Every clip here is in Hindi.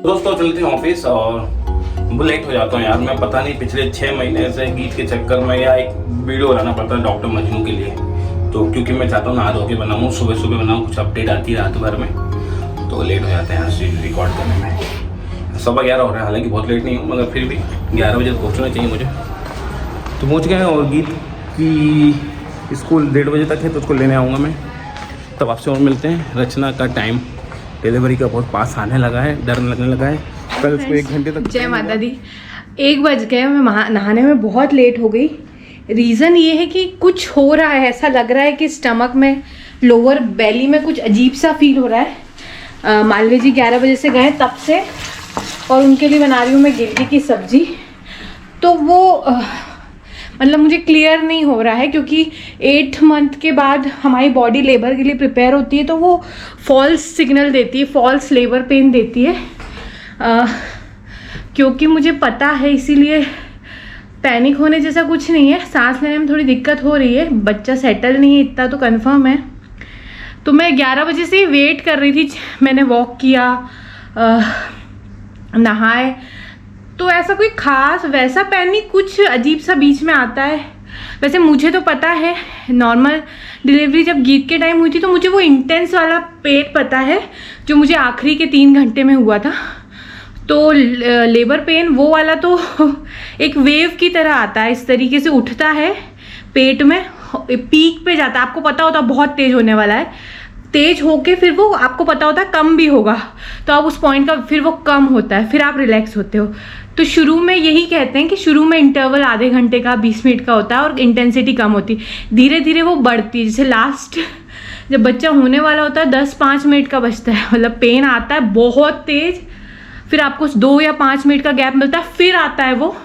दोस्तों चलते हैं ऑफिस और लेट हो जाता हूँ यार। मैं पता नहीं पिछले 6 महीने से गीत के चक्कर में या एक वीडियो बनाना पड़ता है डॉक्टर मजनू के लिए। तो क्योंकि मैं चाहता हूँ नहा धो के बनाऊँ, सुबह सुबह बनाऊँ, कुछ अपडेट आती है रात भर में, तो लेट हो जाते हैं रिकॉर्ड करने में। 11:15 हो रहा है, हालांकि बहुत लेट नहीं हूँ मगर फिर भी 11 बजे पहुँचना चाहिए मुझे। तो पहुँच गए हैं और गीत की स्कूल 1:30 बजे तक है, तो उसको लेने आऊँगा मैं। तब आपसे और मिलते हैं। रचना का टाइम डिलीवरी का बहुत पास आने लगा है, डर लगने लगा है। कल उसको 1 घंटे तक। जय माता दी। 1 बज गए, मैं नहाने में बहुत लेट हो गई। रीज़न ये है कि कुछ हो रहा है, ऐसा लग रहा है कि स्टमक में, लोअर बेली में कुछ अजीब सा फील हो रहा है। मालवी जी 11 बजे से गए तब से, और उनके लिए बना रही हूँ मैं गिलकी की सब्जी। तो वो मतलब मुझे क्लियर नहीं हो रहा है, क्योंकि 8 मंथ के बाद हमारी बॉडी लेबर के लिए प्रिपेयर होती है, तो वो फॉल्स सिग्नल देती है, फॉल्स लेबर पेन देती है। क्योंकि मुझे पता है, इसीलिए पैनिक होने जैसा कुछ नहीं है। सांस लेने में थोड़ी दिक्कत हो रही है, बच्चा सेटल नहीं है इतना तो कंफर्म है। तो मैं 11 बजे से ही वेट कर रही थी। मैंने वॉक किया, नहाए, तो ऐसा कोई खास वैसा पैनिक कुछ अजीब सा बीच में आता है। वैसे मुझे तो पता है, नॉर्मल डिलीवरी जब गीत के टाइम हुई थी तो मुझे वो इंटेंस वाला पेट पता है जो मुझे आखिरी के 3 घंटे में हुआ था। तो लेबर पेन वो वाला तो एक वेव की तरह आता है, इस तरीके से उठता है पेट में, पीक पे जाता है। आपको पता होता है बहुत तेज होने वाला है, तेज होके फिर वो आपको पता होता है कम भी होगा, तो आप उस पॉइंट का फिर वो कम होता है, फिर आप रिलैक्स होते हो। तो शुरू में यही कहते हैं कि शुरू में इंटरवल आधे घंटे का 20 मिनट का होता है और इंटेंसिटी कम होती, धीरे धीरे वो बढ़ती है। जैसे लास्ट जब बच्चा होने वाला होता है 10-5 मिनट का बचता है, मतलब पेन आता है बहुत तेज, फिर आपको 2 या 5 मिनट का गैप मिलता है, फिर आता है वो।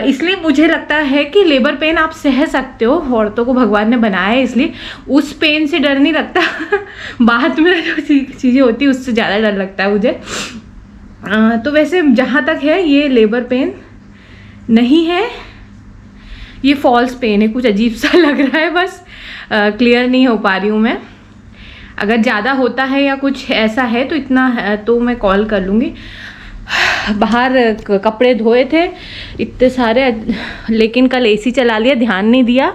इसलिए मुझे लगता है कि लेबर पेन आप सह सकते हो, औरतों को भगवान ने बनाया है इसलिए, उस पेन से डर नहीं लगता बाद में जो चीज़ें होती है उससे ज़्यादा डर लगता है मुझे। तो वैसे जहाँ तक है ये लेबर पेन नहीं है, ये फॉल्स पेन है, कुछ अजीब सा लग रहा है, बस क्लियर नहीं हो पा रही हूँ मैं। अगर ज़्यादा होता है या कुछ ऐसा है तो इतना है तो मैं कॉल कर लूँगी। बाहर कपड़े धोए थे इतने सारे, लेकिन कल एसी चला लिया, ध्यान नहीं दिया,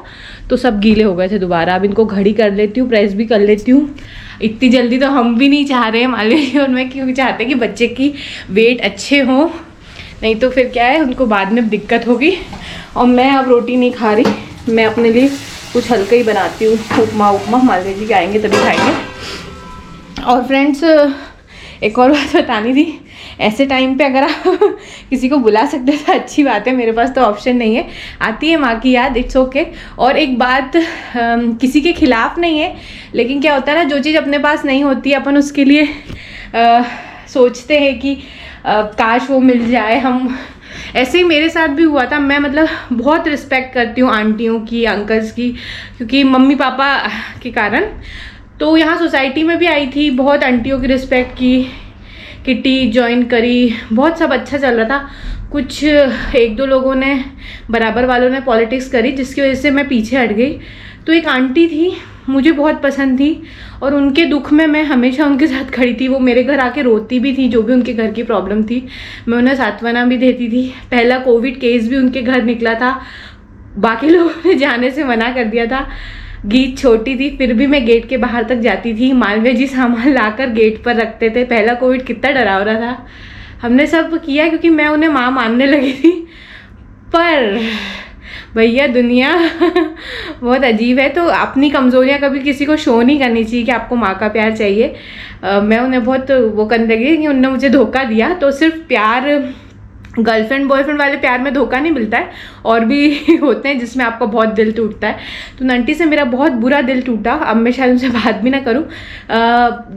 तो सब गीले हो गए थे दोबारा। अब इनको घड़ी कर लेती हूँ, प्रेस भी कर लेती हूँ। इतनी जल्दी तो हम भी नहीं चाह रहे हैं मालवी और मैं, क्योंकि चाहते हैं कि बच्चे की वेट अच्छे हों, नहीं तो फिर क्या है उनको बाद में दिक्कत होगी। और मैं अब रोटी नहीं खा रही, मैं अपने लिए कुछ हल्का ही बनाती हूँ, उपमा। मालवी जी आएंगे तभी खाएंगे। और फ्रेंड्स एक और बात बतानी थी, ऐसे टाइम पे अगर आप किसी को बुला सकते तो अच्छी बात है, मेरे पास तो ऑप्शन नहीं है। आती है माँ की याद, इट्स ओके। और एक बात, किसी के खिलाफ नहीं है, लेकिन क्या होता है ना, जो चीज़ अपने पास नहीं होती अपन उसके लिए सोचते हैं कि काश वो मिल जाए। हम ऐसे ही मेरे साथ भी हुआ था। मैं मतलब बहुत रिस्पेक्ट करती हूँ आंटियों की, अंकल्स की, क्योंकि मम्मी पापा के कारण। तो यहाँ सोसाइटी में भी आई थी, बहुत आंटियों की रिस्पेक्ट की, किटी ज्वाइन करी, बहुत सब अच्छा चल रहा था। कुछ 1-2 लोगों ने, बराबर वालों ने पॉलिटिक्स करी, जिसकी वजह से मैं पीछे हट गई। तो एक आंटी थी, मुझे बहुत पसंद थी, और उनके दुख में मैं हमेशा उनके साथ खड़ी थी। वो मेरे घर आके रोती भी थी, जो भी उनके घर की प्रॉब्लम थी मैं उन्हें सांत्वना भी देती थी। पहला कोविड केस भी उनके घर निकला था, बाकी लोगों ने जाने से मना कर दिया था। गीत छोटी थी फिर भी मैं गेट के बाहर तक जाती थी, मालवीय जी सामान लाकर गेट पर रखते थे। पहला कोविड कितना डरावना था, हमने सब किया क्योंकि मैं उन्हें माँ मानने लगी थी। पर भैया दुनिया बहुत अजीब है, तो अपनी कमज़ोरियाँ कभी किसी को शो नहीं करनी चाहिए कि आपको माँ का प्यार चाहिए। मैं उन्हें बहुत वो करने लगी कि उन्होंने मुझे धोखा दिया। तो सिर्फ प्यार, गर्लफ्रेंड बॉयफ्रेंड वाले प्यार में धोखा नहीं मिलता है, और भी होते हैं जिसमें आपका बहुत दिल टूटता है। तो नंटी से मेरा बहुत बुरा दिल टूटा, अब मैं शायद उनसे बात भी ना करूं।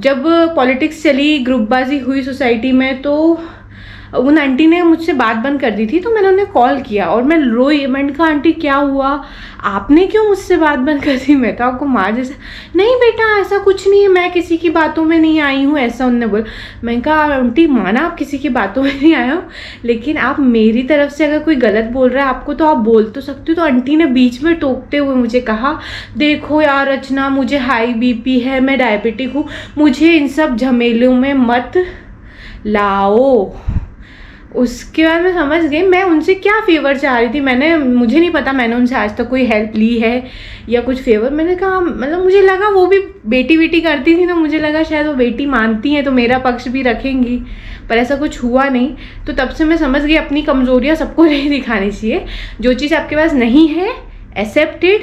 जब पॉलिटिक्स चली, ग्रुपबाजी हुई सोसाइटी में, तो उन आंटी ने मुझसे बात बंद कर दी थी। तो मैंने उन्हें कॉल किया और मैं रोई, मैंने कहा आंटी क्या हुआ, आपने क्यों मुझसे बात बंद कर दी। मैं कहा आपको मार जैसा, नहीं बेटा ऐसा कुछ नहीं है, मैं किसी की बातों में नहीं आई हूँ, ऐसा उन्होंने बोला। मैंने कहा आंटी माना आप किसी की बातों में नहीं आए हो, लेकिन आप मेरी तरफ से अगर कोई गलत बोल रहा है आपको तो आप बोल तो सकते हो। तो आंटी ने बीच में टोकते हुए मुझे कहा, देखो यार रचना, मुझे हाई BP है, मैं डायबिटिक हूँ, मुझे इन सब झमेलों में मत लाओ। उसके बाद मैं समझ गई मैं उनसे क्या फेवर चाह रही थी। मुझे नहीं पता मैंने उनसे आज तक कोई हेल्प ली है या कुछ फेवर। मैंने कहा मतलब मुझे लगा वो भी बेटी बेटी करती थी, तो मुझे लगा शायद वो बेटी मानती हैं तो मेरा पक्ष भी रखेंगी, पर ऐसा कुछ हुआ नहीं। तो तब से मैं समझ गई अपनी कमज़ोरियाँ सबको नहीं दिखानी चाहिए। जो चीज़ आपके पास नहीं है एक्सेप्टेड,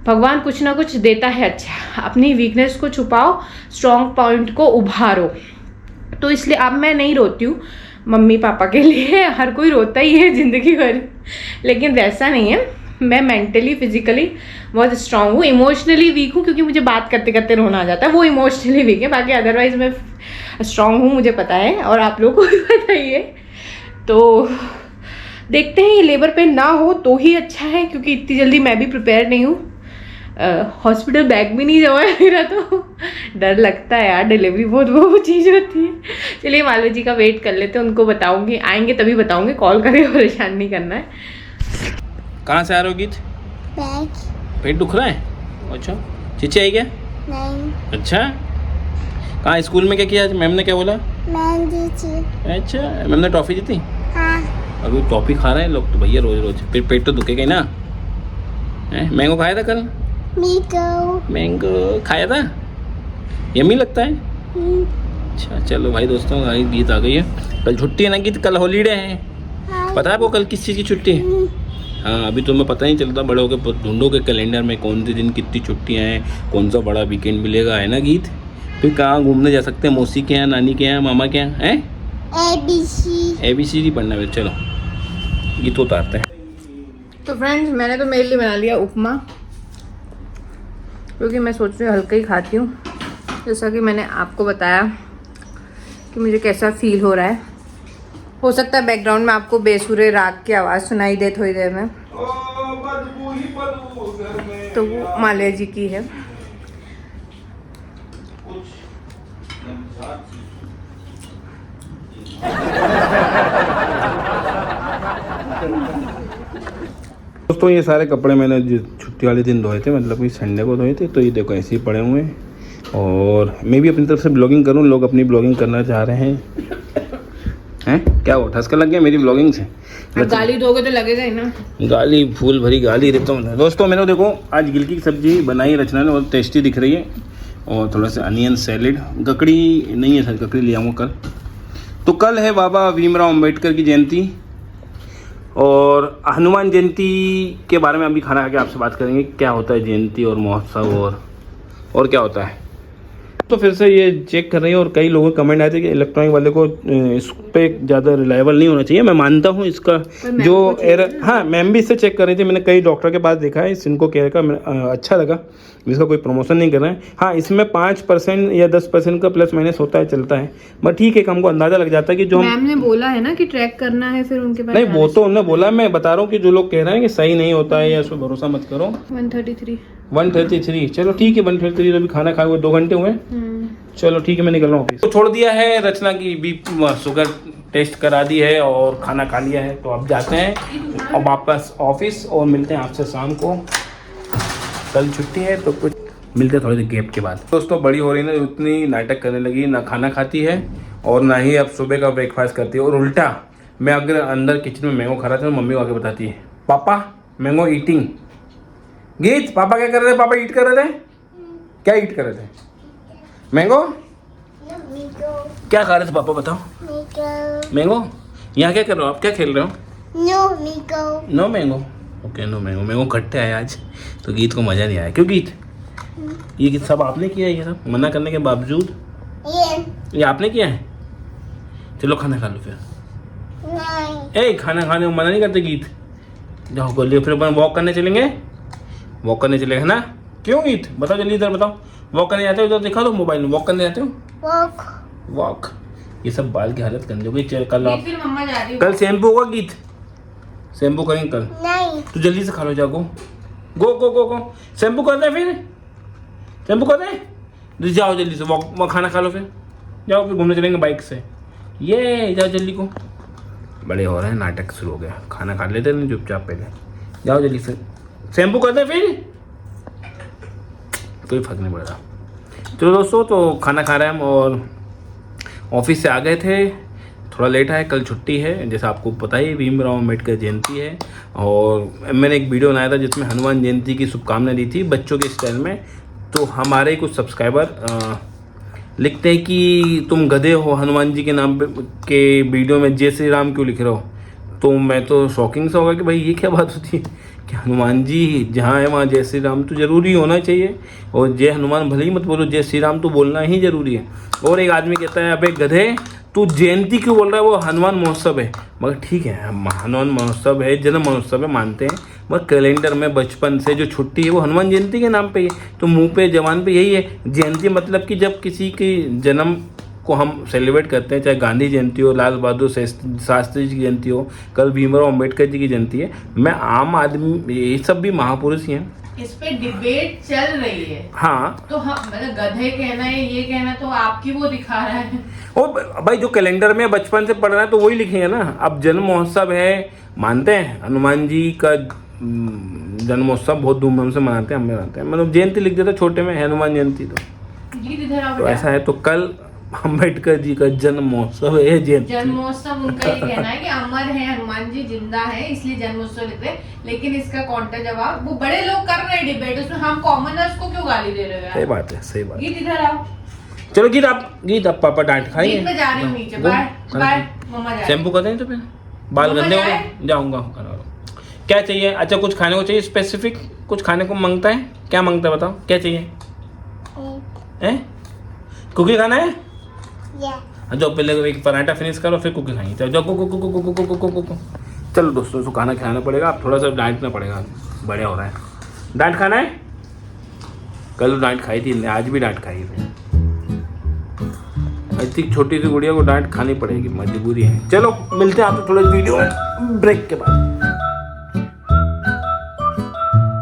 भगवान कुछ ना कुछ देता है अच्छा। अपनी वीकनेस को छुपाओ, स्ट्रॉन्ग पॉइंट को उभारो। तो इसलिए अब मैं नहीं रोती हूँ मम्मी पापा के लिए। हर कोई रोता ही है ज़िंदगी भर, लेकिन वैसा नहीं है। मैं मेंटली फिजिकली बहुत स्ट्रांग हूँ। इमोशनली वीक हूँ क्योंकि मुझे बात करते करते रोना आ जाता है, वो इमोशनली वीक है। बाकी अदरवाइज मैं स्ट्रांग हूँ, मुझे पता है और आप लोगों को भी पता ही है। तो देखते हैं, ये लेबर पेन ना हो तो ही अच्छा है, क्योंकि इतनी जल्दी मैं भी प्रिपेयर नहीं हूँ। हॉस्पिटल बैग भी नहीं जमा है मेरा, तो डर लगता है यार। डिलीवरी बहुत वो चीज़ होती है। चलिए मालवी जी का वेट कर लेते हैं, उनको बताऊंगी, आएंगे तभी बताऊंगी, कॉल करके परेशान नहीं करना है। कहाँ से आ रहे हो गीत? पेट दुख रहा है? अच्छा, चिच्ची आई क्या? नहीं। अच्छा, कहाँ स्कूल में क्या किया? मैम ने क्या बोला? मैं दी थी। अच्छा, मैम ने टॉफ़ी दी थी? हाँ। अभी टॉफ़ी खा रहे हैं लोग तो भैया रोज रोज, फिर पेट तो दुखेगा ही ना। मैंगो खाया था कल? मैंगो खाया था, यम्मी लगता है। अच्छा चलो भाई दोस्तों, गीत आ गई है। कल छुट्टी है ना गीत? कल हॉलीडे है। पता है आपको कल किस चीज़ की छुट्टी है? हाँ, अभी तुम्हें पता नहीं चलता, बड़े होकर ढूंढो के कैलेंडर में कौन से दिन कितनी छुट्टियाँ हैं, कौन सा बड़ा वीकेंड मिलेगा, है ना गीत? फिर कहाँ घूमने जा सकते हैं? मौसी के यहाँ, नानी के यहाँ, मामा के यहाँ? हैं ABCD पढ़ना है। चलो गीत उतारते हैं। तो फ्रेंड्स, मैंने तो मेरे लिए बना लिया उपमा, क्योंकि मैं सोच रही हूँ हल्का ही खाती हूँ। जैसा कि मैंने आपको बताया कि मुझे कैसा फील हो रहा है। हो सकता है बैकग्राउंड में आपको बेसुरे राग की आवाज़ सुनाई दे थोड़ी देर में, तो वो माल्या जी की है। दोस्तों ये सारे कपड़े मैंने छुट्टी वाले दिन धोए थे, मतलब कि संडे को धोए थे, तो ये देखो ऐसे ही पड़े हुए हैं। और मैं भी अपनी तरफ से ब्लॉगिंग करूं, लोग अपनी ब्लॉगिंग करना चाह रहे हैं। क्या हो, ठसका लग गया मेरी ब्लॉगिंग से? गाली दोगे तो लगेगा ही ना। गाली, फूल भरी गाली देता हूँ। दोस्तों मैंने देखो आज गिलकी की सब्जी बनाई रचना ने, बहुत टेस्टी दिख रही है। और थोड़ा सा अनियन सैलेड, ककड़ी नहीं है सर, ककड़ी ले आऊँगा कल। तो कल है बाबा भीमराव अम्बेडकर की जयंती, और हनुमान जयंती के बारे में अभी खाना खा के आपसे बात करेंगे, क्या होता है जयंती और महोत्सव और क्या होता है। तो फिर से ये चेक कर रही है, और कई लोगों के कमेंट आए थे कि इलेक्ट्रॉनिक वाले को इस पर ज़्यादा रिलायबल नहीं होना चाहिए। मैं मानता हूँ इसका जो एरर, हाँ मैम भी इससे चेक कर रही थी। मैंने कई डॉक्टर के पास देखा है, इनको केयर का अच्छा लगा। इसका कोई प्रमोशन नहीं कर रहे हैं। हाँ, इसमें 5% या 10% का प्लस माइनस होता है, चलता है, बट ठीक है, हमको अंदाजा लग जाता है कि जो मैम ने बोला है ना कि ट्रैक करना है, फिर उनके पास नहीं, वो तो उन्होंने बोला। मैं बता रहा हूँ कि जो लोग कह रहे हैं कि सही नहीं होता है या उस पर भरोसा मत करो। 133 चलो ठीक है, 133 तो अभी खाना खाए हुए 2 घंटे हुए। चलो ठीक है, मैं निकल रहा हूँ। तो छोड़ दिया है, रचना की शुगर टेस्ट करा दी है और खाना खा लिया है, तो अब जाते हैं और वापस ऑफिस, और मिलते हैं आपसे शाम को। कल छुट्टी है तो कुछ मिलते हैं थोड़ी देर गैप के बाद। दोस्तों बड़ी हो रही ना, उतनी नाटक करने लगी, ना खाना खाती है और ना ही अब सुबह का ब्रेकफास्ट करती है। और उल्टा, मैं अगर अंदर किचन में मैंगो खा रहा था तो मम्मी को आके बताती है, पापा मैंगो ईटिंग। गीत, पापा क्या कर रहे थे? पापा ईट कर रहे थे? क्या ईट कर रहे थे? मैंगो? क्या खा रहे थे पापा, बताओ? मैंगो? यहाँ क्या कर रहे हो आप? क्या खेल रहे हो? No mango. Okay, no mango. Mango खट्टे आए आज, तो गीत को मज़ा नहीं आया। क्यों गीत? ये गीत सब आपने किया है, ये सब मना करने के बावजूद ये आपने किया है? चलो खाना खा लो फिर। ए, खाना खाने को मना नहीं करते गीत। जाओ बोलिए, फिर अपन वॉक करने चलेंगे। वॉक करने चलेंगे ना? क्यों गीत? बताओ जल्दी, इधर बताओ। वॉक करने जाते हो? इधर दिखा दो मोबाइल में। वॉक करने जाते हो? वॉक। ये सब बाल की हालत करनी होगी। कल आप, कल शैम्पू होगा गीत, शैम्पू करेंगे कल। नहीं, तो जल्दी से खा लो, जाओ। गो गो गो गो। शैम्पू करते हैं, फिर शैम्पू करते हैं। जाओ जल्दी से, वॉक, खाना खा लो, फिर जाओ, फिर घूमने चलेंगे बाइक से। ये जाओ जल्दी को। बड़े हो रहे हैं, नाटक शुरू हो गया। खाना खा लेते हैं चुपचाप, पहले जाओ जल्दी से। शैम्पू करते हैं, फिर कोई फर्क नहीं पड़ रहा। चलो दोस्तों, तो खाना खा रहे हैं हम और ऑफिस से आ गए थे। थोड़ा लेट है, कल छुट्टी है, जैसा आपको पता ही भीमराव अम्बेडकर जयंती है। और मैंने एक वीडियो बनाया था जिसमें हनुमान जयंती की शुभकामनाएं दी थी बच्चों के स्टाइल में। तो हमारे कुछ सब्सक्राइबर लिखते हैं कि तुम गधे हो, हनुमान जी के नाम पे के वीडियो में जय श्री राम क्यों लिख रहे हो। तो मैं तो शॉकिंग सा होगा कि भाई ये क्या बात होती है कि हनुमान जी जहाँ है वहाँ जय श्री राम तो ज़रूरी होना चाहिए, और जय हनुमान भले ही मत बोलो, जय श्री राम तो बोलना ही ज़रूरी है। और एक आदमी कहता है अबे गधे तू जयंती क्यों बोल रहा है, वो हनुमान महोत्सव है। मगर ठीक है, हनुमान महोत्सव है, जन्म महोत्सव है, मानते हैं, मगर कैलेंडर में बचपन से जो छुट्टी है वो हनुमान जयंती के नाम पे ही है। तो मुंह पे जबान पे यही है जयंती, मतलब कि जब किसी के जन्म को हम सेलिब्रेट करते हैं, चाहे गांधी जयंती हो, लाल बहादुर शास्त्री जी की जयंती हो, कल भीमराव अम्बेडकर जी की जयंती है। मैं आम आदमी, ये सब भी महापुरुष ही हैं। इस पे डिबेट चल रही है। हाँ, तो हम मतलब गधे कहना है, ये कहना तो आपकी वो दिखा रहा है। ओ भाई जो कैलेंडर में बचपन से पढ़ रहा है तो वही लिखेंगे ना। अब जन्म महोत्सव है, मानते हैं हनुमान जी का जन्मोत्सव बहुत धूमधाम से मनाते हैं, हम मनाते हैं, मतलब जयंती लिख देता छोटे में, हनुमान जयंती। तो ऐसा है, तो कल अम्बेडकर जी का जन्म महोत्सव है, जन्मोत्सव उनका ये कहना है कि अमर है, हनुमान जी जिंदा है, इसलिए जन्मोत्सव लिख रहे हैं। लेकिन इसका काउंटर जवाब वो बड़े लोग कर रहे हैं डिबेट, उसमें हम कॉमनर्स को क्यों गाली दे रहे हो यार? सही बात है, सही बात। गीत इधर आओ। चलो गीत आप पापा डांट खाइए। गीत में जा रही हूँ नीचे, बाय बाय मम्मा जा। शैम्पू कर दें तो फिर बाल गंदे हो गए, जाऊंगा। क्या चाहिए? अच्छा कुछ खाने को चाहिए स्पेसिफिक, कुछ खाने को मांगता है, क्या मांगता है बताओ, क्या चाहिए? कुकी खाना है? जो पहले एक पराठा फिनिश करो फिर कुकी खाएंगे। चलो जो चलो दोस्तों, इसको खाना खिलाना पड़ेगा, आप थोड़ा सा डांटना पड़ेगा, बड़े हो रहा है। डांट खाना है? कल डांट खाई थी, आज भी डांट खाई थी। इतनी छोटी सी गुड़िया को डांट खानी पड़ेगी, मजबूरी है। चलो मिलते हैं आपको थोड़ा वीडियो ब्रेक के बाद।